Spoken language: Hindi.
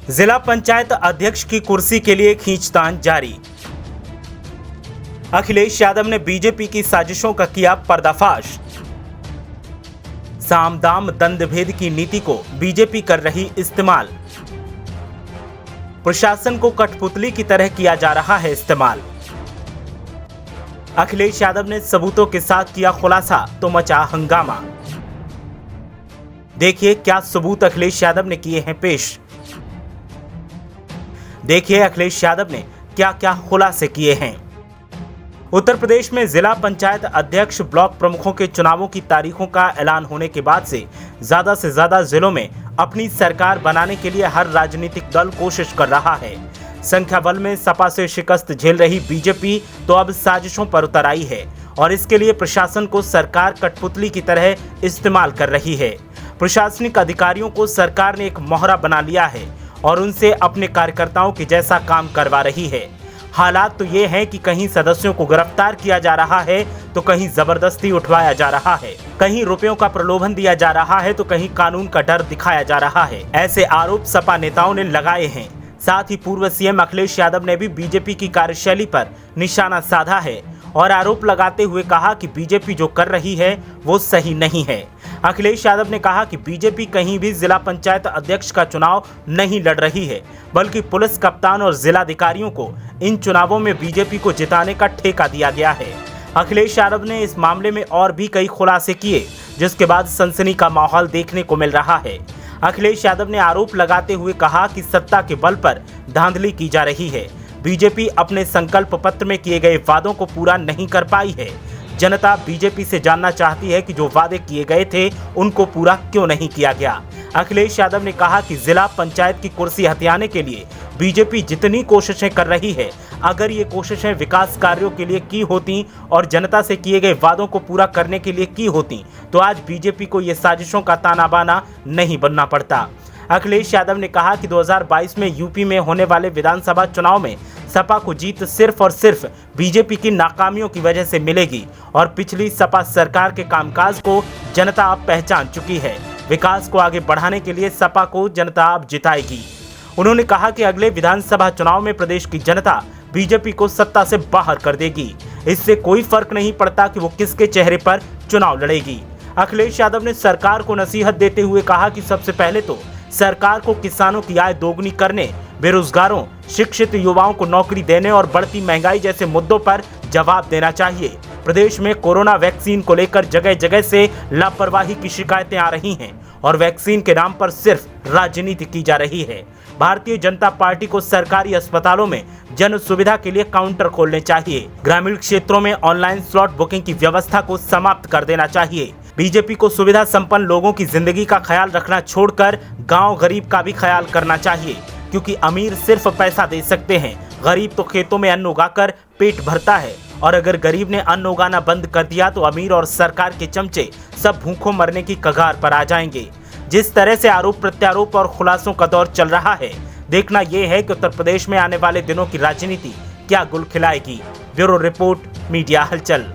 जिला पंचायत अध्यक्ष की कुर्सी के लिए खींचतान जारी। अखिलेश यादव ने बीजेपी की साजिशों का किया पर्दाफाश। साम दाम दंड भेद की नीति को बीजेपी कर रही इस्तेमाल। प्रशासन को कठपुतली की तरह किया जा रहा है इस्तेमाल। अखिलेश यादव ने सबूतों के साथ किया खुलासा तो मचा हंगामा। देखिए क्या सबूत अखिलेश यादव ने किए हैं पेश। देखिए अखिलेश यादव ने क्या क्या खुलासे किए हैं। उत्तर प्रदेश में जिला पंचायत अध्यक्ष ब्लॉक प्रमुखों के चुनावों की तारीखों का ऐलान होने के बाद से ज्यादा जिलों में अपनी सरकार बनाने के लिए हर राजनीतिक दल कोशिश कर रहा है। संख्या बल में सपा से शिकस्त झेल रही बीजेपी तो अब साजिशों पर उतर आई है और इसके लिए प्रशासन को सरकार कठपुतली की तरह इस्तेमाल कर रही है। प्रशासनिक अधिकारियों को सरकार ने एक मोहरा बना लिया है और उनसे अपने कार्यकर्ताओं के जैसा काम करवा रही है। हालात तो ये हैं कि कहीं सदस्यों को गिरफ्तार किया जा रहा है तो कहीं जबरदस्ती उठवाया जा रहा है, कहीं रुपयों का प्रलोभन दिया जा रहा है तो कहीं कानून का डर दिखाया जा रहा है। ऐसे आरोप सपा नेताओं ने लगाए हैं। साथ ही पूर्व सीएम अखिलेश यादव ने भी बीजेपी की कार्यशैली पर निशाना साधा है और आरोप लगाते हुए कहा कि बीजेपी जो कर रही है वो सही नहीं है। अखिलेश यादव ने कहा कि बीजेपी कहीं भी जिला पंचायत अध्यक्ष का चुनाव नहीं लड़ रही है, बल्कि पुलिस कप्तान और जिलाधिकारियों को इन चुनावों में बीजेपी को जिताने का ठेका दिया गया है। अखिलेश यादव ने इस मामले में और भी कई खुलासे किए, जिसके बाद सनसनी का माहौल देखने को मिल रहा है। अखिलेश यादव ने आरोप लगाते हुए कहा कि सत्ता के बल पर धांधली की जा रही है। बीजेपी अपने संकल्प पत्र में किए गए वादों को पूरा नहीं कर पाई है। जनता बीजेपी से जानना चाहती है कि जो वादे किए गए थे उनको पूरा क्यों नहीं किया गया। अखिलेश यादव ने कहा कि जिला पंचायत की कुर्सी हथियाने के लिए बीजेपी जितनी कोशिशें कर रही है, अगर ये कोशिशें विकास कार्यों के लिए की होती और जनता से किए गए वादों को पूरा करने के लिए की होती तो आज बीजेपी को ये साजिशों का ताना बाना नहीं बनना पड़ता। अखिलेश यादव ने कहा कि 2022 में यूपी में होने वाले विधानसभा चुनाव में सपा को जीत सिर्फ और सिर्फ बीजेपी की नाकामियों की वजह से मिलेगी और पिछली सपा सरकार के कामकाज को जनता अब पहचान चुकी है। विकास को आगे बढ़ाने के लिए सपा को जनता अब जिताएगी। उन्होंने कहा कि अगले विधानसभा चुनाव में प्रदेश की जनता बीजेपी को सत्ता से बाहर कर देगी। इससे कोई फर्क नहीं पड़ता कि वो किसके चेहरे पर चुनाव लड़ेगी। अखिलेश यादव ने सरकार को नसीहत देते हुए कहा कि सबसे पहले तो सरकार को किसानों की आय दोगुनी करने, बेरोजगारों, शिक्षित युवाओं को नौकरी देने और बढ़ती महंगाई जैसे मुद्दों पर जवाब देना चाहिए। प्रदेश में कोरोना वैक्सीन को लेकर जगह जगह से लापरवाही की शिकायतें आ रही हैं और वैक्सीन के नाम पर सिर्फ राजनीति की जा रही है। भारतीय जनता पार्टी को सरकारी अस्पतालों में जन सुविधा के लिए काउंटर खोलने चाहिए। ग्रामीण क्षेत्रों में ऑनलाइन स्लॉट बुकिंग की व्यवस्था को समाप्त कर देना चाहिए। बीजेपी को सुविधा संपन्न लोगों की जिंदगी का ख्याल रखना छोड़कर गांव गरीब का भी ख्याल करना चाहिए, क्योंकि अमीर सिर्फ पैसा दे सकते हैं, गरीब तो खेतों में अन्न उगाकर पेट भरता है और अगर गरीब ने अन्न उगाना बंद कर दिया तो अमीर और सरकार के चमचे सब भूखों मरने की कगार पर आ जाएंगे। जिस तरह से आरोप प्रत्यारोप और खुलासों का दौर चल रहा है, देखना यह है कि उत्तर प्रदेश में आने वाले दिनों की राजनीति क्या गुल खिलाएगी। ब्यूरो रिपोर्ट, मीडिया हलचल।